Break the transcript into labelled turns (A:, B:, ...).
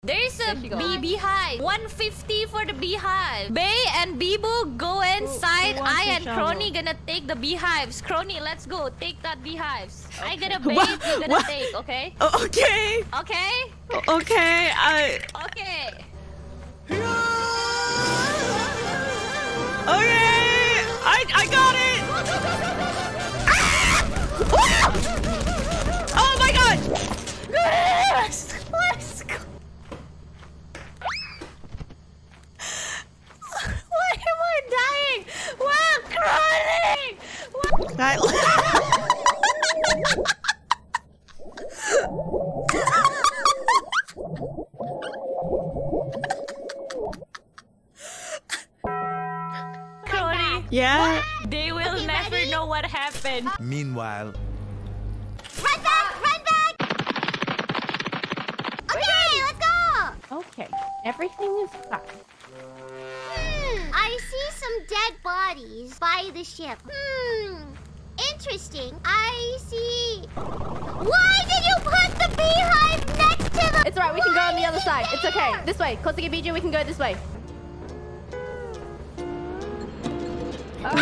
A: There's a beehive. 150 for the beehive. Bae and Bibu go inside. I and kronii gonna take the beehives. Kronii, let's go. Take that beehives. I gonna bathe. You gonna take. Okay.
B: Okay.
A: Okay.
B: Okay.
A: Okay.
B: Okay. I got it. Oh my god.
A: Let's go. Why am I dying? Well, kronii. Kronii.
B: Yeah.
A: They will never know what happened.
C: Meanwhile.
D: Run back! Run back! Okay, let's go!
E: Okay, everything is fine.
D: I see some dead bodies by the ship. Interesting. I see... Why did you put the beehive next to the...
E: It's alright, we can go on the other side. It's okay. This way. Kotsugi Bijou, we can go this way.
D: Oh.